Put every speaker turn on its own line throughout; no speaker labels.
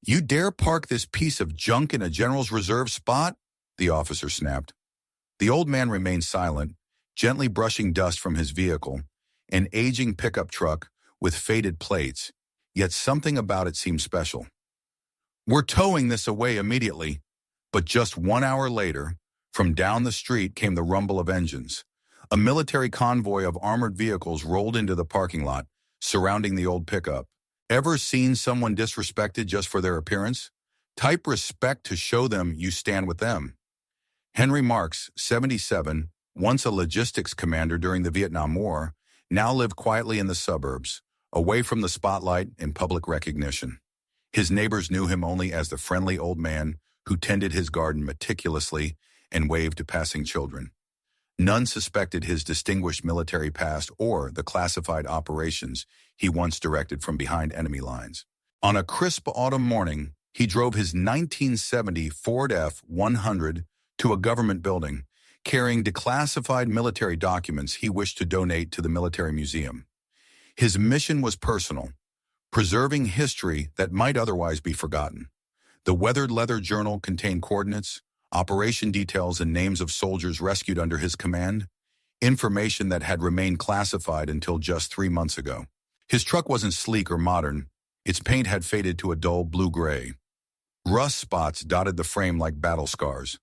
"You dare park this piece of junk in a general's reserve spot?" the officer snapped. The old man remained silent, gently brushing dust from his vehicle, an aging pickup truck with faded plates, yet something about it seemed special. "We're towing this away immediately." But just 1 hour later, from down the street came the rumble of engines. A military convoy of armored vehicles rolled into the parking lot, surrounding the old pickup. Ever seen someone disrespected just for their appearance? Type respect to show them you stand with them. Henry Marks, 77, once a logistics commander during the Vietnam War, now lived quietly in the suburbs, away from the spotlight and public recognition. His neighbors knew him only as the friendly old man who tended his garden meticulously and waved to passing children. None suspected his distinguished military past or the classified operations he once directed from behind enemy lines. On a crisp autumn morning, he drove his 1970 Ford F-100 to a government building, carrying declassified military documents he wished to donate to the military museum. His mission was personal, preserving history that might otherwise be forgotten. The weathered leather journal contained coordinates, operation details, and names of soldiers rescued under his command, information that had remained classified until just 3 months ago. His truck wasn't sleek or modern. Its paint had faded to a dull blue-gray. Rust spots dotted the frame like battle scars.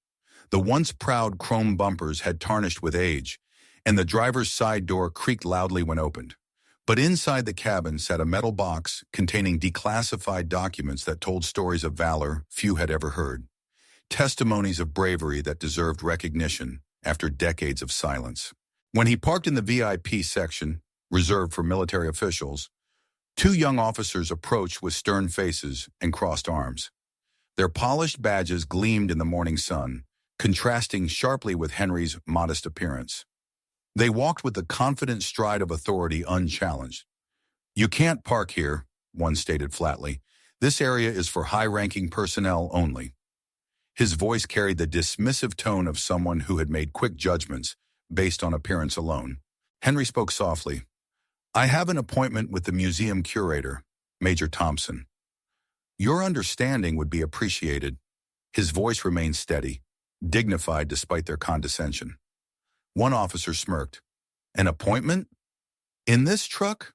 The once proud chrome bumpers had tarnished with age, and the driver's side door creaked loudly when opened. But inside the cabin sat a metal box containing declassified documents that told stories of valor few had ever heard. Testimonies of bravery that deserved recognition after decades of silence. When he parked in the VIP section, reserved for military officials, 2 young officers approached with stern faces and crossed arms. Their polished badges gleamed in the morning sun, contrasting sharply with Henry's modest appearance. They walked with the confident stride of authority unchallenged. "You can't park here," one stated flatly. "This area is for high-ranking personnel only." His voice carried the dismissive tone of someone who had made quick judgments based on appearance alone. Henry spoke softly. "I have an appointment with the museum curator, Major Thompson. Your understanding would be appreciated." His voice remained steady, dignified despite their condescension. One officer smirked. "An appointment? In this truck?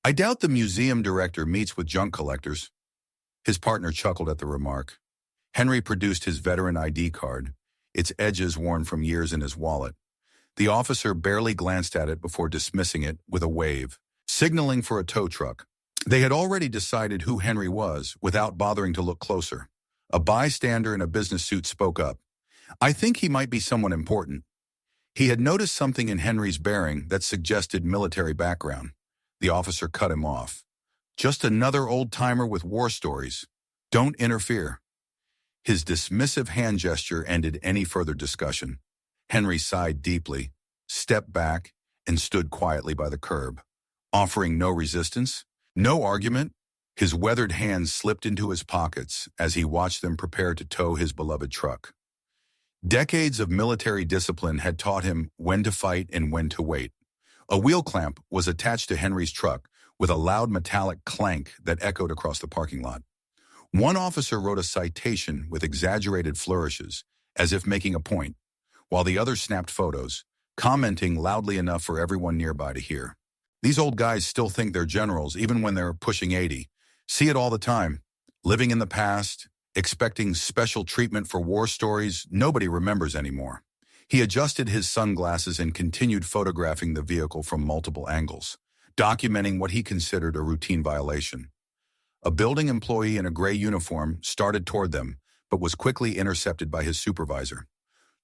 I doubt the museum director meets with junk collectors." His partner chuckled at the remark. Henry produced his veteran ID card, its edges worn from years, in his wallet. The officer barely glanced at it before dismissing it with a wave, signaling for a tow truck. They had already decided who Henry was without bothering to look closer. A bystander in a business suit spoke up. "I think he might be someone important." He had noticed something in Henry's bearing that suggested military background. The officer cut him off. "Just another old-timer with war stories. Don't interfere." His dismissive hand gesture ended any further discussion. Henry sighed deeply, stepped back, and stood quietly by the curb, offering no resistance, no argument. His weathered hands slipped into his pockets as he watched them prepare to tow his beloved truck. Decades of military discipline had taught him when to fight and when to wait. A wheel clamp was attached to Henry's truck with a loud metallic clank that echoed across the parking lot. One officer wrote a citation with exaggerated flourishes, as if making a point, while the other snapped photos, commenting loudly enough for everyone nearby to hear. "These old guys still think they're generals even when they're pushing 80. See it all the time. Living in the past, expecting special treatment for war stories nobody remembers anymore." He adjusted his sunglasses and continued photographing the vehicle from multiple angles, documenting what he considered a routine violation. A building employee in a gray uniform started toward them, but was quickly intercepted by his supervisor.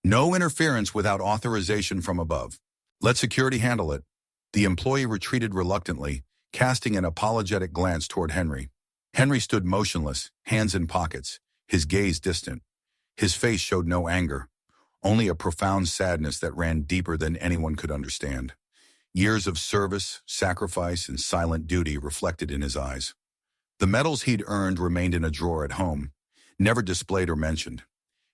"No interference without authorization from above. Let security handle it." The employee retreated reluctantly, casting an apologetic glance toward Henry. Henry stood motionless, hands in pockets, his gaze distant. His face showed no anger, only a profound sadness that ran deeper than anyone could understand. Years of service, sacrifice, and silent duty reflected in his eyes. The medals he'd earned remained in a drawer at home, never displayed or mentioned.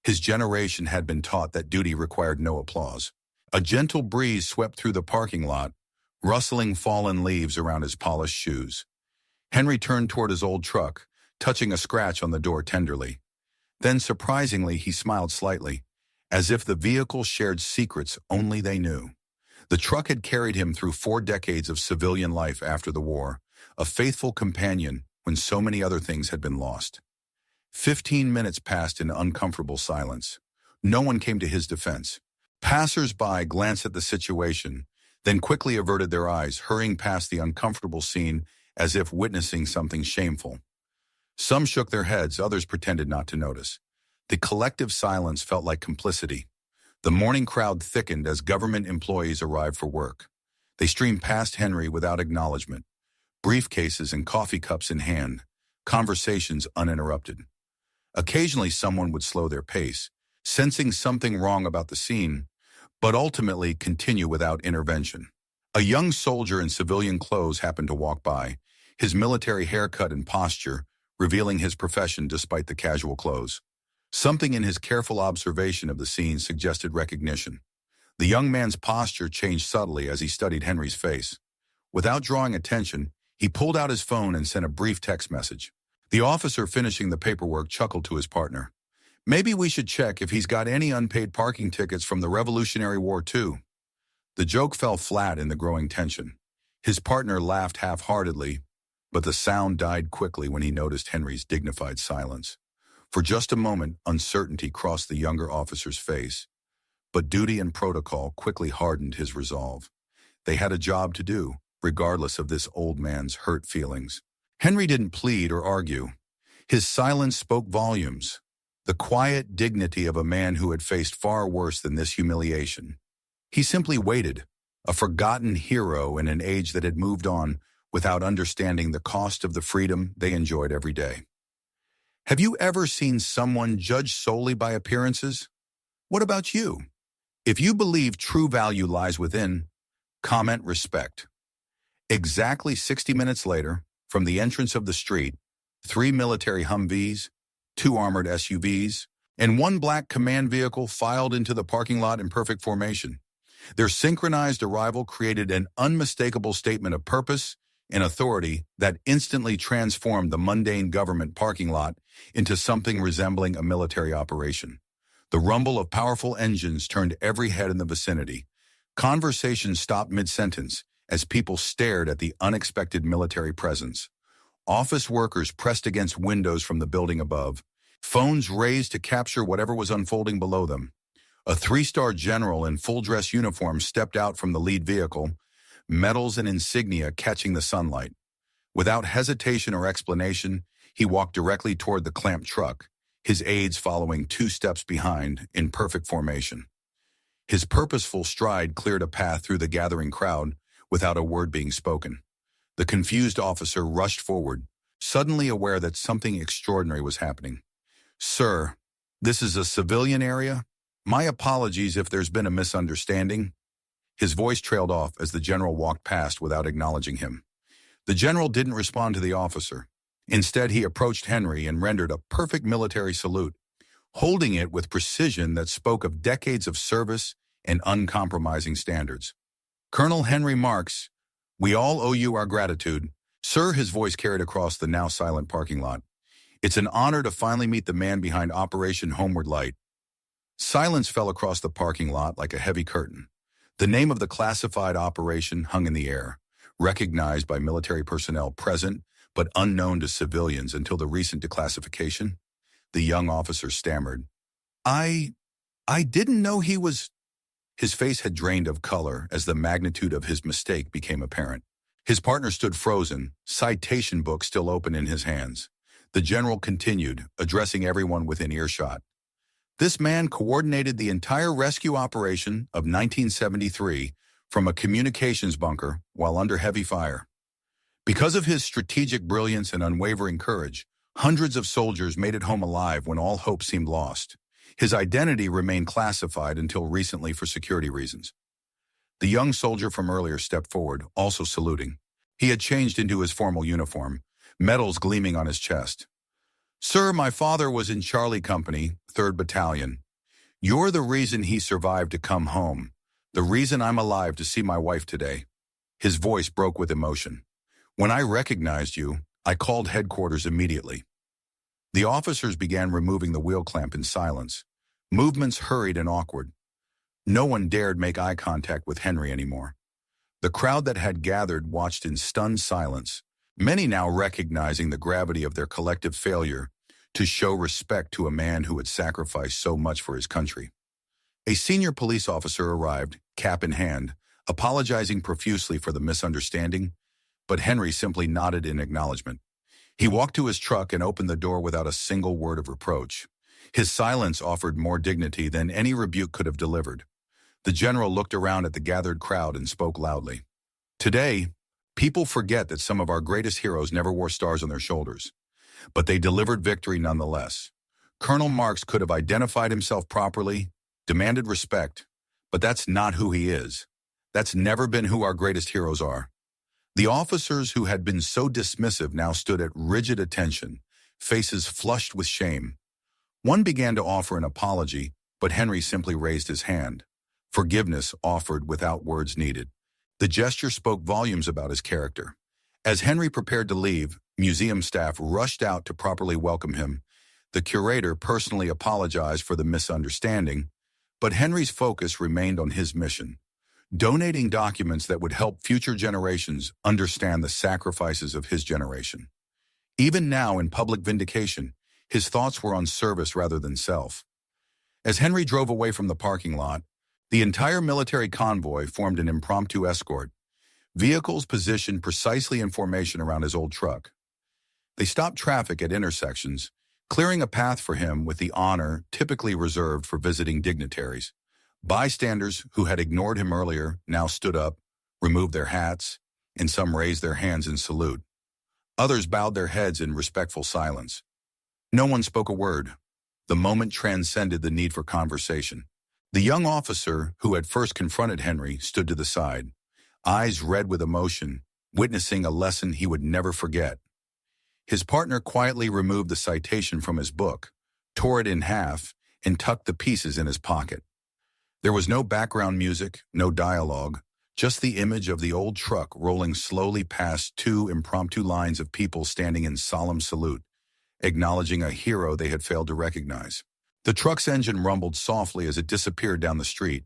His generation had been taught that duty required no applause. A gentle breeze swept through the parking lot, rustling fallen leaves around his polished shoes. Henry turned toward his old truck, touching a scratch on the door tenderly. Then, surprisingly, he smiled slightly, as if the vehicle shared secrets only they knew. The truck had carried him through 4 decades of civilian life after the war, a faithful companion when so many other things had been lost. 15 minutes passed in uncomfortable silence. No one came to his defense. Passers-by glanced at the situation, then quickly averted their eyes, hurrying past the uncomfortable scene as if witnessing something shameful. Some shook their heads, others pretended not to notice. The collective silence felt like complicity. The morning crowd thickened as government employees arrived for work. They streamed past Henry without acknowledgement, briefcases and coffee cups in hand, conversations uninterrupted. Occasionally someone would slow their pace, sensing something wrong about the scene, but ultimately continue without intervention. A young soldier in civilian clothes happened to walk by, his military haircut and posture revealing his profession despite the casual clothes. Something in his careful observation of the scene suggested recognition. The young man's posture changed subtly as he studied Henry's face. Without drawing attention, he pulled out his phone and sent a brief text message. The officer finishing the paperwork chuckled to his partner. "Maybe we should check if he's got any unpaid parking tickets from the Revolutionary War too." The joke fell flat in the growing tension. His partner laughed half-heartedly, but the sound died quickly when he noticed Henry's dignified silence. For just a moment, uncertainty crossed the younger officer's face, but duty and protocol quickly hardened his resolve. They had a job to do, regardless of this old man's hurt feelings. Henry didn't plead or argue. His silence spoke volumes, the quiet dignity of a man who had faced far worse than this humiliation. He simply waited, a forgotten hero in an age that had moved on without understanding the cost of the freedom they enjoyed every day. Have you ever seen someone judged solely by appearances? What about you? If you believe true value lies within, comment respect. Exactly 60 minutes later, from the entrance of the street, 3 military Humvees, 2 armored SUVs, and 1 black command vehicle filed into the parking lot in perfect formation. Their synchronized arrival created an unmistakable statement of purpose and authority that instantly transformed the mundane government parking lot into something resembling a military operation. The rumble of powerful engines turned every head in the vicinity. Conversations stopped mid-sentence as people stared at the unexpected military presence. Office workers pressed against windows from the building above, phones raised to capture whatever was unfolding below them. A 3-star general in full-dress uniform stepped out from the lead vehicle, medals and insignia catching the sunlight. Without hesitation or explanation, he walked directly toward the clamped truck, his aides following 2 steps behind in perfect formation. His purposeful stride cleared a path through the gathering crowd without a word being spoken. The confused officer rushed forward, suddenly aware that something extraordinary was happening. "Sir, this is a civilian area? My apologies if there's been a misunderstanding." His voice trailed off as the general walked past without acknowledging him. The general didn't respond to the officer. Instead, he approached Henry and rendered a perfect military salute, holding it with precision that spoke of decades of service and uncompromising standards. "Colonel Henry Marks, we all owe you our gratitude." "Sir," his voice carried across the now silent parking lot. "It's an honor to finally meet the man behind Operation Homeward Light." Silence fell across the parking lot like a heavy curtain. The name of the classified operation hung in the air, recognized by military personnel present but unknown to civilians until the recent declassification. The young officer stammered, I didn't know he was..." His face had drained of color as the magnitude of his mistake became apparent. His partner stood frozen, citation book still open in his hands. The general continued, addressing everyone within earshot. "This man coordinated the entire rescue operation of 1973 from a communications bunker while under heavy fire. Because of his strategic brilliance and unwavering courage, hundreds of soldiers made it home alive when all hope seemed lost. His identity remained classified until recently for security reasons." The young soldier from earlier stepped forward, also saluting. He had changed into his formal uniform, medals gleaming on his chest. "Sir, my father was in Charlie Company, 3rd Battalion. You're the reason he survived to come home, the reason I'm alive to see my wife today." His voice broke with emotion. "When I recognized you, I called headquarters immediately. The officers began removing the wheel clamp in silence. Movements hurried and awkward. No one dared make eye contact with Henry anymore. The crowd that had gathered watched in stunned silence, many now recognizing the gravity of their collective failure to show respect to a man who had sacrificed so much for his country. A senior police officer arrived, cap in hand, apologizing profusely for the misunderstanding, but Henry simply nodded in acknowledgement. He walked to his truck and opened the door without a single word of reproach. His silence offered more dignity than any rebuke could have delivered. The general looked around at the gathered crowd and spoke loudly. Today, people forget that some of our greatest heroes never wore stars on their shoulders, but they delivered victory nonetheless. Colonel Marks could have identified himself properly, demanded respect, but that's not who he is. That's never been who our greatest heroes are. The officers who had been so dismissive now stood at rigid attention, faces flushed with shame. One began to offer an apology, but Henry simply raised his hand. Forgiveness offered without words needed. The gesture spoke volumes about his character. As Henry prepared to leave, museum staff rushed out to properly welcome him. The curator personally apologized for the misunderstanding, but Henry's focus remained on his mission, donating documents that would help future generations understand the sacrifices of his generation. Even now, in public vindication, his thoughts were on service rather than self. As Henry drove away from the parking lot, the entire military convoy formed an impromptu escort, vehicles positioned precisely in formation around his old truck. They stopped traffic at intersections, clearing a path for him with the honor typically reserved for visiting dignitaries. Bystanders who had ignored him earlier now stood up, removed their hats, and some raised their hands in salute. Others bowed their heads in respectful silence. No one spoke a word. The moment transcended the need for conversation. The young officer who had first confronted Henry stood to the side, eyes red with emotion, witnessing a lesson he would never forget. His partner quietly removed the citation from his book, tore it in half, and tucked the pieces in his pocket. There was no background music, no dialogue, just the image of the old truck rolling slowly past two impromptu lines of people standing in solemn salute, acknowledging a hero they had failed to recognize. The truck's engine rumbled softly as it disappeared down the street,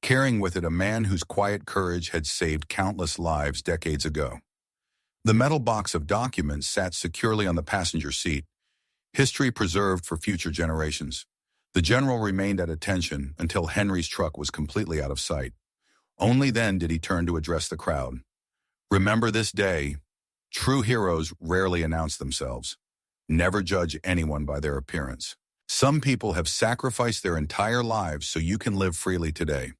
carrying with it a man whose quiet courage had saved countless lives decades ago. The metal box of documents sat securely on the passenger seat, history preserved for future generations. The general remained at attention until Henry's truck was completely out of sight. Only then did he turn to address the crowd. Remember this day. True heroes rarely announce themselves. Never judge anyone by their appearance. Some people have sacrificed their entire lives so you can live freely today.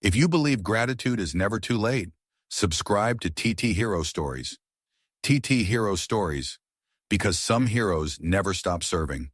If you believe gratitude is never too late, subscribe to TT Hero Stories. TT Hero Stories, because some heroes never stop serving.